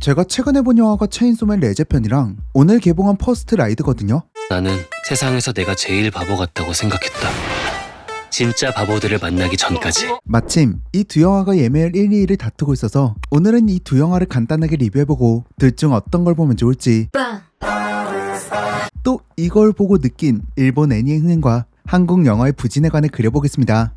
제가 최근에 본 영화가 체인소맨 레제편이랑 오늘 개봉한 퍼스트 라이드거든요. 나는 세상에서 내가 제일 바보 같다고 생각했다. 진짜 바보들을 만나기 전까지. 마침 이 두 영화가 예매율 1, 2위를 다투고 있어서 오늘은 이 두 영화를 간단하게 리뷰해보고 둘 중 어떤 걸 보면 좋을지, 또 이걸 보고 느낀 일본 애니의 흥행과 한국 영화의 부진에 관해 그려보겠습니다.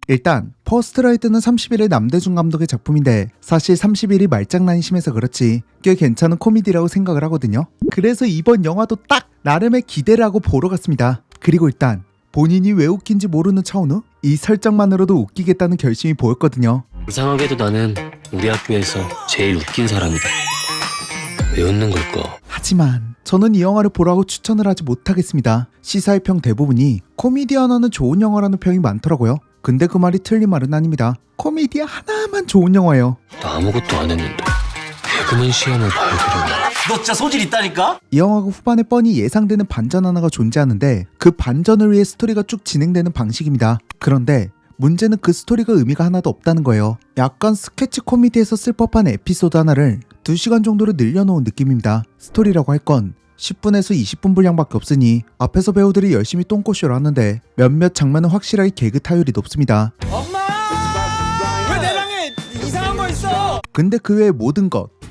일단 퍼스트라이드는 30일에 남대중 감독의 작품인데 사실 30일이 말장난이 심해서 그렇지 꽤 괜찮은 코미디라고 생각을 하거든요. 그래서 이번 영화도 딱 나름의 기대를 하고 보러 갔습니다. 그리고 일단 본인이 왜 웃긴지 모르는 차은우? 이 설정만으로도 웃기겠다는 결심이 보였거든요. 이상하게도 나는 우리 학교에서 제일 웃긴 사람이다. 왜 웃는 걸까? 하지만 저는 이 영화를 보라고 추천을 하지 못하겠습니다. 시사의 평 대부분이 코미디 하나는 좋은 영화라는 평이 많더라고요. 근데 그 말이 틀린 말은 아닙니다. 코미디 하나만 좋은 영화예요. 나 아무것도 안 했는데 개그맨 시험을 봐야 되려나? 너 진짜 소질 있다니까? 이 영화가 후반에 뻔히 예상되는 반전 하나가 존재하는데 그 반전을 위해 스토리가 쭉 진행되는 방식입니다. 그런데 문제는 그 스토리가 의미가 하나도 없다는 거예요. 약간 스케치 코미디에서 쓸 법한 에피소드 하나를 2시간 정도로 늘려놓은 느낌입니다. 스토리라고 할 건 10분에서 20분 분량밖에 없으니 앞에서 배우들이 열심히 똥꼬쇼를 하는데 몇몇 장면은 확실하게 개그 타율이 높습니다. 엄마! 왜 내 방에 이상한 거 있어? 근데 그 외의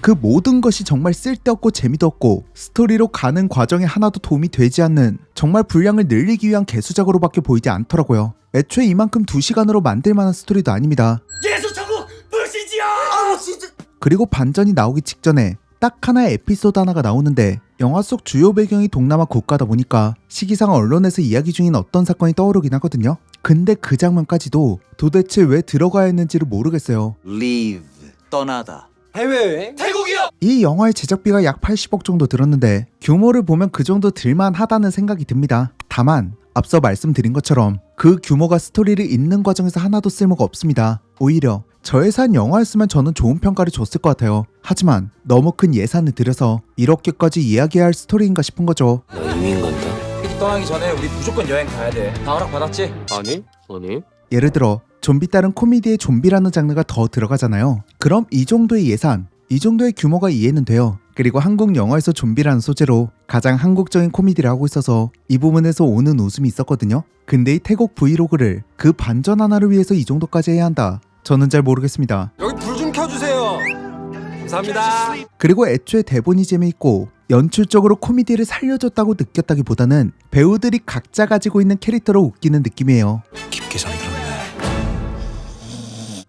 그 모든 것이 정말 쓸데없고 재미도 없고 스토리로 가는 과정에 하나도 도움이 되지 않는 정말 분량을 늘리기 위한 개수작으로밖에 보이지 않더라고요. 애초에 이만큼 2시간으로 만들만한 스토리도 아닙니다. 예수천국 불시지야! 아우 진짜. 그리고 반전이 나오기 직전에 딱 하나의 에피소드 하나가 나오는데 영화 속 주요 배경이 동남아 국가다 보니까 시기상 언론에서 이야기 중인 어떤 사건이 떠오르긴 하거든요. 근데 그 장면까지도 도대체 왜 들어가야 했는지를 모르겠어요. leave 떠나다. 해외여행? 태국이요! 이 영화의 제작비가 약 80억 정도 들었는데 규모를 보면 그 정도 들만하다는 생각이 듭니다. 다만 앞서 말씀드린 것처럼 그 규모가 스토리를 잇는 과정에서 하나도 쓸모가 없습니다. 오히려 저예산 영화였으면 저는 좋은 평가를 줬을 것 같아요. 하지만 너무 큰 예산을 들여서 이렇게까지 이야기해야 할 스토리인가 싶은 거죠. 나 이민 간다. 떠나기 전에 우리 무조건 여행 가야 돼. 다 허락 받았지? 아니? 예를 들어 좀비 다른 코미디에 좀비라는 장르가 더 들어가잖아요. 그럼 이 정도의 예산, 이 정도의 규모가 이해는 돼요. 그리고 한국 영화에서 좀비라는 소재로 가장 한국적인 코미디를 하고 있어서 이 부분에서 오는 웃음이 있었거든요. 근데 이 태국 브이로그를 그 반전 하나를 위해서 이 정도까지 해야 한다? 저는 잘 모르겠습니다. 여기 불 좀 켜주세요. 감사합니다. 그리고 애초에 대본이 재미있고 연출적으로 코미디를 살려줬다고 느꼈다기보다는 배우들이 각자 가지고 있는 캐릭터로 웃기는 느낌이에요. 깊게 잠들었네.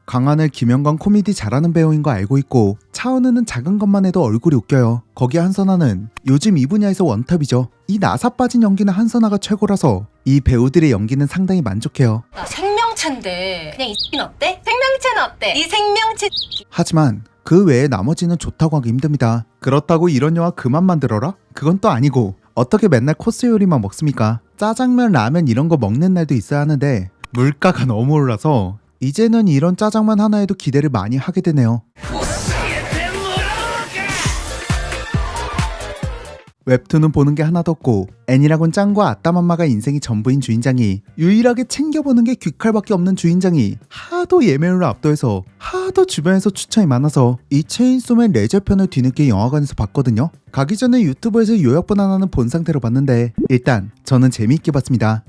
강하늘, 김영광 코미디 잘하는 배우인 거 알고 있고 차은우는 작은 것만 해도 얼굴이 웃겨요. 거기에 한선아는 요즘 이 분야에서 원탑이죠. 이 나사 빠진 연기는 한선아가 최고라서 이 배우들의 연기는 상당히 만족해요. 나 생명체인데 그냥 이 어때? 생명체는 어때? 이 생명체. 하지만 그 외에 나머지는 좋다고 하기 힘듭니다. 그렇다고 이런 영화 그만 만들어라? 그건 또 아니고 어떻게 맨날 코스 요리만 먹습니까? 짜장면, 라면 이런 거 먹는 날도 있어야 하는데 물가가 너무 올라서 이제는 이런 짜장면 하나에도 기대를 많이 하게 되네요. 웹툰은 보는 게 하나도 없고 애니라곤 짱과 아따맘마가 인생이 전부인 주인장이 유일하게 챙겨보는 게 귀칼밖에 없는 주인장이 하도 예매율을 압도해서 하도 주변에서 추천이 많아서 이 체인소맨 레저편을 뒤늦게 영화관에서 봤거든요. 가기 전에 유튜브에서 요약본 하나는 본 상태로 봤는데 일단 저는 재미있게 봤습니다.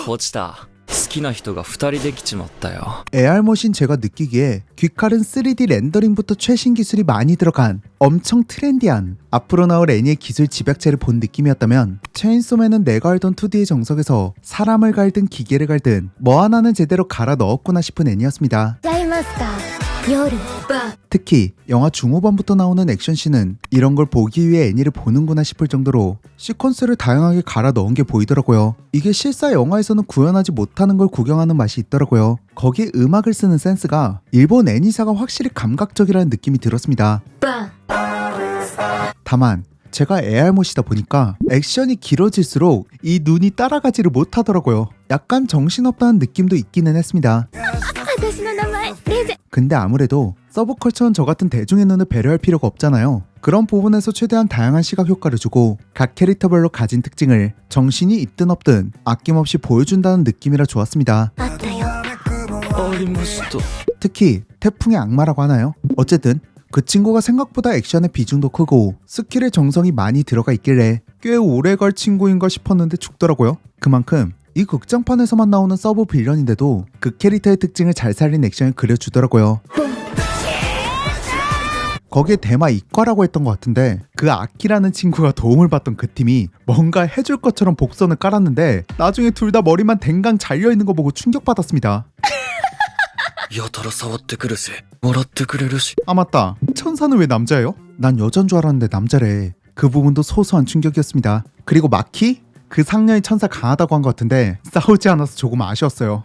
落ちた好きな人が2人できちまったよ AR머신 제가 느끼기에 귀칼은 3D 렌더링부터 최신 기술이 많이 들어간 엄청 트렌디한 앞으로 나올 애니의 기술 집약체를 본 느낌이었다면 체인소맨은 내가 알던 2D의 정석에서 사람을 갈든 기계를 갈든 뭐 하나는 제대로 갈아 넣었구나 싶은 애니였습니다. 특히 영화 중후반부터 나오는 액션씬은 이런 걸 보기 위해 애니를 보는구나 싶을 정도로 시퀀스를 다양하게 갈아 넣은 게 보이더라고요. 이게 실사 영화에서는 구현하지 못하는 걸 구경하는 맛이 있더라고요. 거기에 음악을 쓰는 센스가 일본 애니사가 확실히 감각적이라는 느낌이 들었습니다. 다만 제가 AR못이다 보니까 액션이 길어질수록 이 눈이 따라가지를 못하더라고요. 약간 정신없다는 느낌도 있기는 했습니다. 근데 아무래도 서브컬처는 저 같은 대중의 눈을 배려할 필요가 없잖아요. 그런 부분에서 최대한 다양한 시각 효과를 주고 각 캐릭터별로 가진 특징을 정신이 있든 없든 아낌없이 보여준다는 느낌이라 좋았습니다. ありました 특히 태풍의 악마라고 하나요? 어쨌든 그 친구가 생각보다 액션의 비중도 크고 스킬의 정성이 많이 들어가 있길래 꽤 오래갈 친구인가 싶었는데 죽더라고요. 그만큼 이 극장판에서만 나오는 서브 빌런인데도 그 캐릭터의 특징을 잘 살린 액션을 그려주더라고요. 거기에 대마 이과라고 했던 것 같은데 그 아키라는 친구가 도움을 받던 그 팀이 뭔가 해줄 것처럼 복선을 깔았는데 나중에 둘 다 머리만 댕강 잘려있는 거 보고 충격받았습니다. やたら触ってくるし笑ってくれるし 아 맞다, 천사는 왜 남자예요? 난 여잔 줄 알았는데 남자래. 그 부분도 소소한 충격이었습니다. 그리고 마키? 그 상녀의 천사 강하다고 한 것 같은데 싸우지 않아서 조금 아쉬웠어요.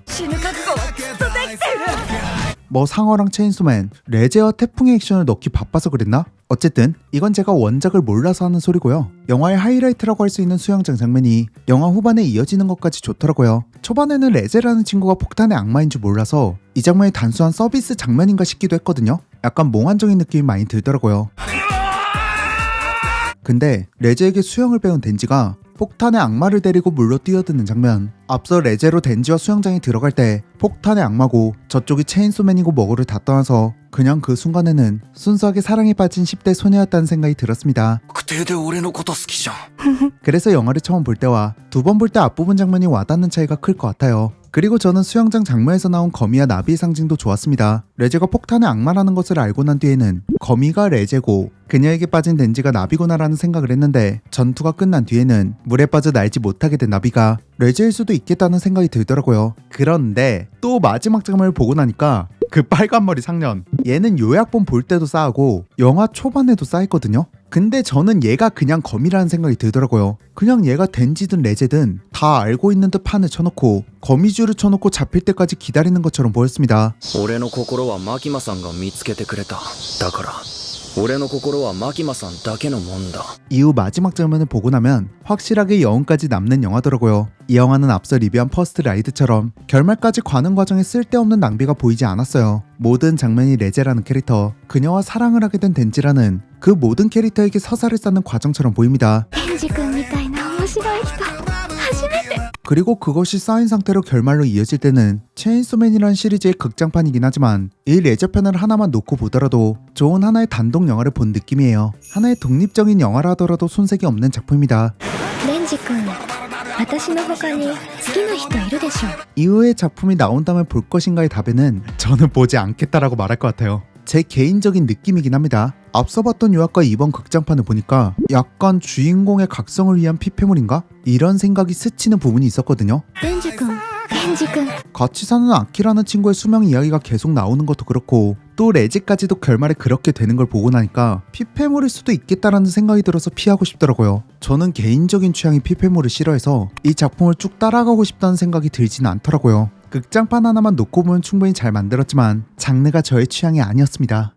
뭐 상어랑 체인소맨, 레제와 태풍의 액션을 넣기 바빠서 그랬나? 어쨌든 이건 제가 원작을 몰라서 하는 소리고요. 영화의 하이라이트라고 할 수 있는 수영장 장면이 영화 후반에 이어지는 것까지 좋더라고요. 초반에는 레제라는 친구가 폭탄의 악마인 줄 몰라서 이 장면이 단순한 서비스 장면인가 싶기도 했거든요. 약간 몽환적인 느낌이 많이 들더라고요. 근데 레제에게 수영을 배운 덴지가 폭탄의 악마를 데리고 물로 뛰어드는 장면, 앞서 레제로 덴지와 수영장에 들어갈 때 폭탄의 악마고 저쪽이 체인소맨이고 뭐고를 다 떠나서 그냥 그 순간에는 순수하게 사랑에 빠진 10대 소녀였다는 생각이 들었습니다. 確定で俺のこと好きじゃん 그래서 영화를 처음 볼 때와 두 번 볼 때 앞부분 장면이 와닿는 차이가 클 것 같아요. 그리고 저는 수영장 장면에서 나온 거미와 나비의 상징도 좋았습니다. 레제가 폭탄의 악마라는 것을 알고 난 뒤에는 거미가 레제고 그녀에게 빠진 덴지가 나비구나라는 생각을 했는데 전투가 끝난 뒤에는 물에 빠져 날지 못하게 된 나비가 레제일 수도 있겠다는 생각이 들더라고요. 그런데 또 마지막 장면을 보고 나니까 그 빨간머리 상년, 얘는 요약본 볼 때도 싸우고 영화 초반에도 싸했거든요. 근데 저는 얘가 그냥 거미라는 생각이 들더라고요. 그냥 얘가 덴지든 레제든 다 알고 있는 듯 판을 쳐놓고 거미줄을 쳐놓고 잡힐 때까지 기다리는 것처럼 보였습니다. 俺の心はマキマさんが見つけてくれただから俺の心はマキマさんだけのもんだ 이후 마지막 장면을 보고 나면 확실하게 여운까지 남는 영화더라고요. 이 영화는 앞서 리뷰한 퍼스트 라이드처럼 결말까지 가는 과정에 쓸데없는 낭비가 보이지 않았어요. 모든 장면이 레제라는 캐릭터, 그녀와 사랑을 하게 된 덴지라는 그 모든 캐릭터에게 서사를 쌓는 과정처럼 보입니다. ケンジ君みたいな面白い人初めて 그리고 그것이 쌓인 상태로 결말로 이어질 때는 체인소맨이라는 시리즈의 극장판이긴 하지만 이 레저편을 하나만 놓고 보더라도 좋은 하나의 단독 영화를 본 느낌이에요. 하나의 독립적인 영화라 하더라도 손색이 없는 작품입니다. レンジ君私の他に好きな人いるでしょ 이후의 작품이 나온다면 볼 것인가의 답에는 저는 보지 않겠다라고 말할 것 같아요. 제 개인적인 느낌이긴 합니다. 앞서 봤던 요약과 이번 극장판을 보니까 약간 주인공의 각성을 위한 피폐물인가? 이런 생각이 스치는 부분이 있었거든요. レンジ君ケンジ君 같이 사는 아키라는 친구의 수명 이야기가 계속 나오는 것도 그렇고 또 레지까지도 결말에 그렇게 되는 걸 보고 나니까 피폐물일 수도 있겠다라는 생각이 들어서 피하고 싶더라고요. 저는 개인적인 취향이 피폐물을 싫어해서 이 작품을 쭉 따라가고 싶다는 생각이 들지는 않더라고요. 극장판 하나만 놓고 보면 충분히 잘 만들었지만 장르가 저의 취향이 아니었습니다.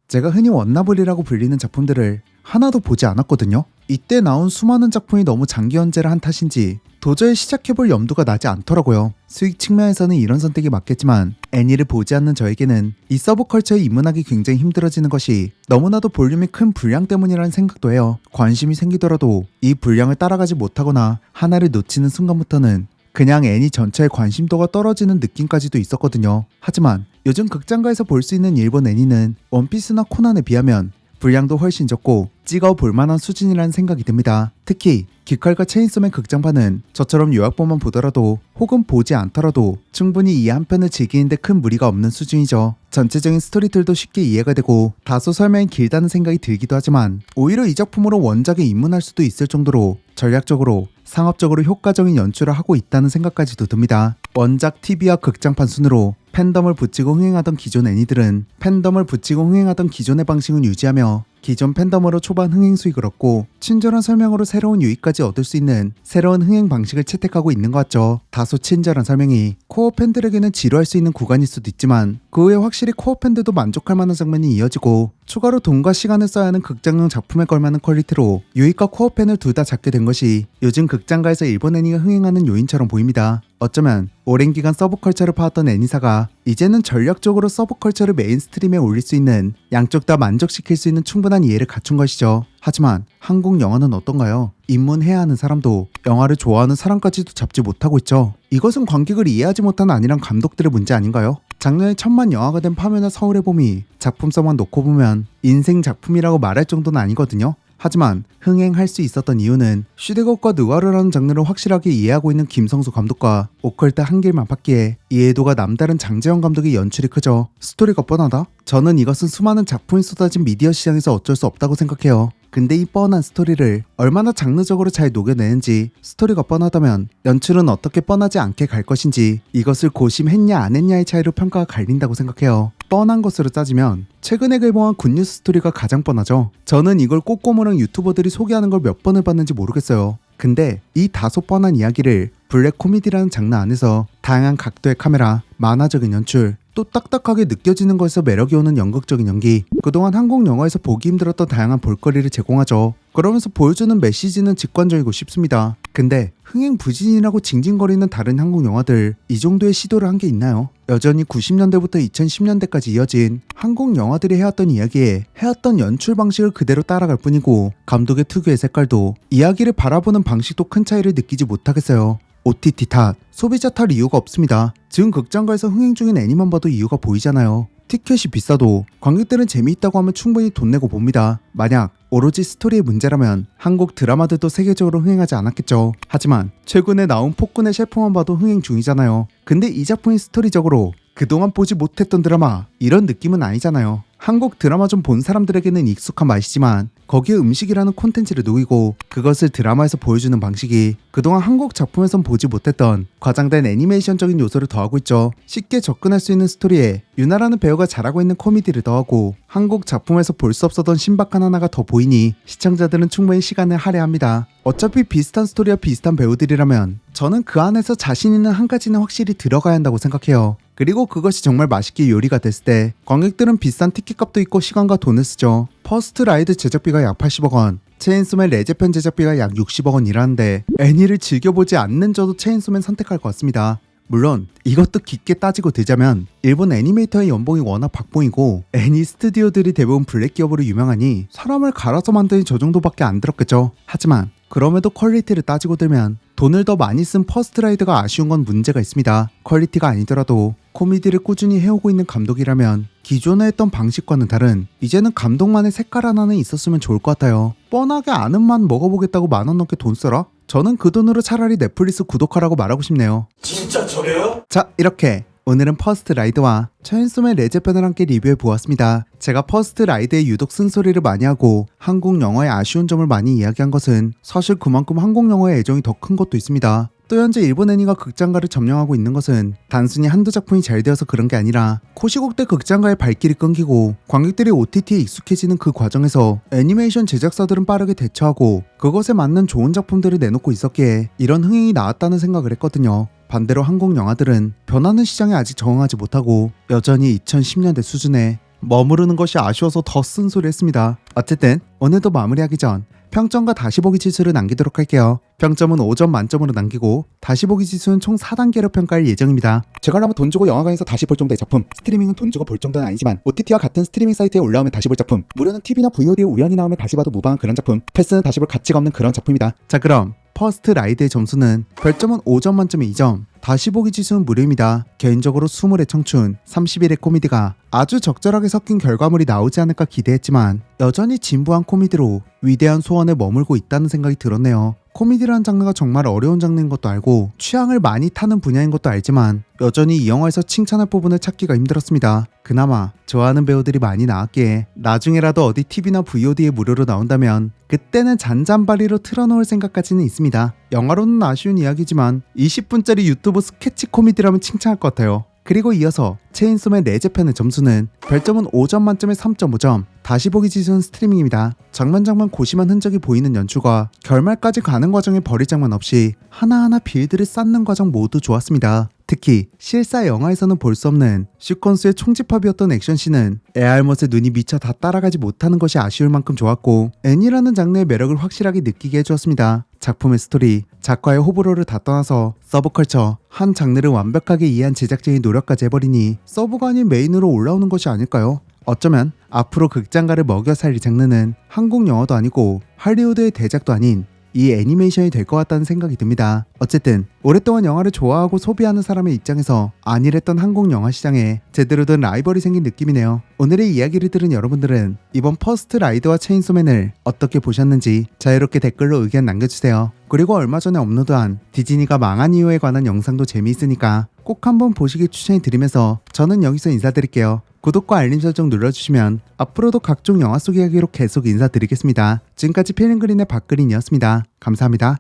제가 흔히 원나블이라고 불리는 작품들을 하나도 보지 않았거든요. 이때 나온 수많은 작품이 너무 장기 연재를 한 탓인지 도저히 시작해볼 염두가 나지 않더라고요. 수익 측면에서는 이런 선택이 맞겠지만 애니를 보지 않는 저에게는 이 서브컬처에 입문하기 굉장히 힘들어지는 것이 너무나도 볼륨이 큰 분량 때문이라는 생각도 해요. 관심이 생기더라도 이 분량을 따라가지 못하거나 하나를 놓치는 순간부터는 그냥 애니 전체의 관심도가 떨어지는 느낌까지도 있었거든요. 하지만 요즘 극장가에서 볼 수 있는 일본 애니는 원피스나 코난에 비하면 분량도 훨씬 적고 찍어 볼만한 수준이라는 생각이 듭니다. 특히 기칼과 체인소맨 극장판은 저처럼 요약본만 보더라도 혹은 보지 않더라도 충분히 이 한 편을 즐기는데 큰 무리가 없는 수준이죠. 전체적인 스토리들도 쉽게 이해가 되고 다소 설명이 길다는 생각이 들기도 하지만 오히려 이 작품으로 원작에 입문할 수도 있을 정도로 전략적으로 상업적으로 효과적인 연출을 하고 있다는 생각까지도 듭니다. 원작 TV와 극장판 순으로 팬덤을 붙이고 흥행하던 기존 애니들은 팬덤을 붙이고 흥행하던 기존의 방식을 유지하며 기존 팬덤으로 초반 흥행 수익을 얻고 친절한 설명으로 새로운 유익까지 얻을 수 있는 새로운 흥행 방식을 채택하고 있는 것 같죠. 다소 친절한 설명이 코어 팬들에게는 지루할 수 있는 구간일 수도 있지만 그 후에 확실히 코어 팬들도 만족할 만한 장면이 이어지고 추가로 돈과 시간을 써야 하는 극장용 작품에 걸맞는 퀄리티로 유익과 코어 팬을 둘 다 잡게 된 것이 요즘 극장가에서 일본 애니가 흥행하는 요인처럼 보입니다. 어쩌면 오랜 기간 서브컬처를 파왔던 애니사가 이제는 전략적으로 서브컬처를 메인스트림에 올릴 수 있는 양쪽 다 만족시킬 수 있는 충분한 이해를 갖춘 것이죠. 하지만 한국 영화는 어떤가요? 입문해야 하는 사람도 영화를 좋아하는 사람까지도 잡지 못하고 있죠. 이것은 관객을 이해하지 못하는 아니란 감독들의 문제 아닌가요? 작년에 천만 영화가 된 파묘나 서울의 봄이 작품성만 놓고 보면 인생 작품이라고 말할 정도는 아니거든요. 하지만 흥행할 수 있었던 이유는 슈데것과 느와르라는 장르를 확실하게 이해하고 있는 김성수 감독과 오컬트 한길만받기에 이해도가 남다른 장재현 감독의 연출이 크죠. 스토리가 뻔하다? 저는 이것은 수많은 작품이 쏟아진 미디어 시장에서 어쩔 수 없다고 생각해요. 근데 이 뻔한 스토리를 얼마나 장르적으로 잘 녹여내는지, 스토리가 뻔하다면 연출은 어떻게 뻔하지 않게 갈 것인지, 이것을 고심했냐 안 했냐의 차이로 평가가 갈린다고 생각해요. 뻔한 것으로 따지면 최근에 개봉한 굿뉴스 스토리가 가장 뻔하죠. 저는 이걸 꼬꼬무랑 유튜버들이 소개하는 걸 몇 번을 봤는지 모르겠어요. 근데 이 다소 뻔한 이야기를 블랙 코미디라는 장르 안에서 다양한 각도의 카메라, 만화적인 연출, 또 딱딱하게 느껴지는 것에서 매력이 오는 연극적인 연기, 그동안 한국 영화에서 보기 힘들었던 다양한 볼거리를 제공하죠. 그러면서 보여주는 메시지는 직관적이고 쉽습니다. 근데 흥행부진이라고 징징거리는 다른 한국 영화들, 이 정도의 시도를 한 게 있나요? 여전히 90년대부터 2010년대까지 이어진 한국 영화들이 해왔던 이야기에 해왔던 연출 방식을 그대로 따라갈 뿐이고, 감독의 특유의 색깔도, 이야기를 바라보는 방식도 큰 차이를 느끼지 못하겠어요. OTT 탓, 소비자 탓 이유가 없습니다. 지금 극장가에서 흥행 중인 애니만 봐도 이유가 보이잖아요. 티켓이 비싸도 관객들은 재미있다고 하면 충분히 돈 내고 봅니다. 만약 오로지 스토리의 문제라면 한국 드라마들도 세계적으로 흥행하지 않았겠죠. 하지만 최근에 나온 폭군의 셰프만 봐도 흥행 중이잖아요. 근데 이 작품이 스토리적으로 그동안 보지 못했던 드라마, 이런 느낌은 아니잖아요. 한국 드라마 좀 본 사람들에게는 익숙한 맛이지만 거기에 음식이라는 콘텐츠를 녹이고 그것을 드라마에서 보여주는 방식이 그동안 한국 작품에선 보지 못했던 과장된 애니메이션적인 요소를 더하고 있죠. 쉽게 접근할 수 있는 스토리에 유나라는 배우가 잘하고 있는 코미디를 더하고 한국 작품에서 볼 수 없었던 신박한 하나가 더 보이니 시청자들은 충분히 시간을 할애합니다. 어차피 비슷한 스토리와 비슷한 배우들이라면 저는 그 안에서 자신 있는 한 가지는 확실히 들어가야 한다고 생각해요. 그리고 그것이 정말 맛있게 요리가 됐을 때 관객들은 비싼 티켓값도 있고 시간과 돈을 쓰죠. 퍼스트 라이드 제작비가 약 80억 원, 체인소맨 레제편 제작비가 약 60억 원이라는데 애니를 즐겨보지 않는 저도 체인소맨 선택할 것 같습니다. 물론 이것도 깊게 따지고 들자면 일본 애니메이터의 연봉이 워낙 박봉이고 애니 스튜디오들이 대부분 블랙 기업으로 유명하니 사람을 갈아서 만드니 저 정도밖에 안 들었겠죠. 하지만 그럼에도 퀄리티를 따지고 들면 돈을 더 많이 쓴 퍼스트라이드가 아쉬운 건 문제가 있습니다. 퀄리티가 아니더라도 코미디를 꾸준히 해오고 있는 감독이라면 기존에 했던 방식과는 다른 이제는 감독만의 색깔 하나는 있었으면 좋을 것 같아요. 뻔하게 아는 맛 먹어보겠다고 10,000원 넘게 돈 써라? 저는 그 돈으로 차라리 넷플릭스 구독하라고 말하고 싶네요. 진짜 저래요? 자, 이렇게 오늘은 퍼스트 라이드와 체인소맨 레제편을 함께 리뷰해 보았습니다. 제가 퍼스트 라이드에 유독 쓴소리를 많이 하고 한국 영화의 아쉬운 점을 많이 이야기한 것은 사실 그만큼 한국 영화의 애정이 더 큰 것도 있습니다. 또 현재 일본 애니가 극장가를 점령하고 있는 것은 단순히 한두 작품이 잘 되어서 그런 게 아니라 코시국대 극장가의 발길이 끊기고 관객들이 OTT에 익숙해지는 그 과정에서 애니메이션 제작사들은 빠르게 대처하고 그것에 맞는 좋은 작품들을 내놓고 있었기에 이런 흥행이 나왔다는 생각을 했거든요. 반대로 한국 영화들은 변하는 시장에 아직 적응하지 못하고 여전히 2010년대 수준에 머무르는 것이 아쉬워서 더 쓴소리 했습니다. 어쨌든 오늘도 마무리하기 전 평점과 다시 보기 지수를 남기도록 할게요. 평점은 5점 만점으로 남기고 다시 보기 지수는 총 4단계로 평가할 예정입니다. 제가라면 돈 주고 영화관에서 다시 볼 정도의 작품, 스트리밍은 돈 주고 볼 정도는 아니지만 OTT와 같은 스트리밍 사이트에 올라오면 다시 볼 작품, 무료는 TV나 VOD에 우연히 나오면 다시 봐도 무방한 그런 작품, 패스는 다시 볼 가치가 없는 그런 작품이다. 자, 그럼 퍼스트 라이드의 점수는 별점은 5점 만점에 2점, 다시 보기 지수는 무료입니다. 개인적으로 20의 청춘, 30일의 코미디가 아주 적절하게 섞인 결과물이 나오지 않을까 기대했지만 여전히 진부한 코미디로 위대한 소원에 머물고 있다는 생각이 들었네요. 코미디라는 장르가 정말 어려운 장르인 것도 알고 취향을 많이 타는 분야인 것도 알지만 여전히 이 영화에서 칭찬할 부분을 찾기가 힘들었습니다. 그나마 좋아하는 배우들이 많이 나왔기에 나중에라도 어디 TV나 VOD에 무료로 나온다면 그때는 잔잔바리로 틀어놓을 생각까지는 있습니다. 영화로는 아쉬운 이야기지만 20분짜리 유튜브 스케치 코미디라면 칭찬할 것 같아요. 그리고 이어서 체인소맨 레제편의 점수는 별점은 5점 만점에 3.5점, 다시 보기 지수는 스트리밍입니다. 장면 고심한 흔적이 보이는 연출과 결말까지 가는 과정에 버릴 장면 없이 하나하나 빌드를 쌓는 과정 모두 좋았습니다. 특히 실사 영화에서는 볼 수 없는 시퀀스의 총집합이었던 액션씬은 에알못의 눈이 미처 다 따라가지 못하는 것이 아쉬울 만큼 좋았고 애니라는 장르의 매력을 확실하게 느끼게 해주었습니다. 작품의 스토리, 작가의 호불호를 다 떠나서 서브컬처, 한 장르를 완벽하게 이해한 제작진의 노력까지 해버리니 서브가 아닌 메인으로 올라오는 것이 아닐까요? 어쩌면 앞으로 극장가를 먹여 살릴 장르는 한국 영화도 아니고 할리우드의 대작도 아닌 이 애니메이션이 될 것 같다는 생각이 듭니다. 어쨌든 오랫동안 영화를 좋아하고 소비하는 사람의 입장에서 안일했던 한국 영화 시장에 제대로 된 라이벌이 생긴 느낌이네요. 오늘의 이야기를 들은 여러분들은 이번 퍼스트 라이드와 체인소맨을 어떻게 보셨는지 자유롭게 댓글로 의견 남겨주세요. 그리고 얼마 전에 업로드한 디즈니가 망한 이유에 관한 영상도 재미있으니까 꼭 한번 보시길 추천해드리면서 저는 여기서 인사드릴게요. 구독과 알림 설정 눌러주시면 앞으로도 각종 영화 속 이야기로 계속 인사드리겠습니다. 지금까지 필름그린의 박그린이었습니다. 감사합니다.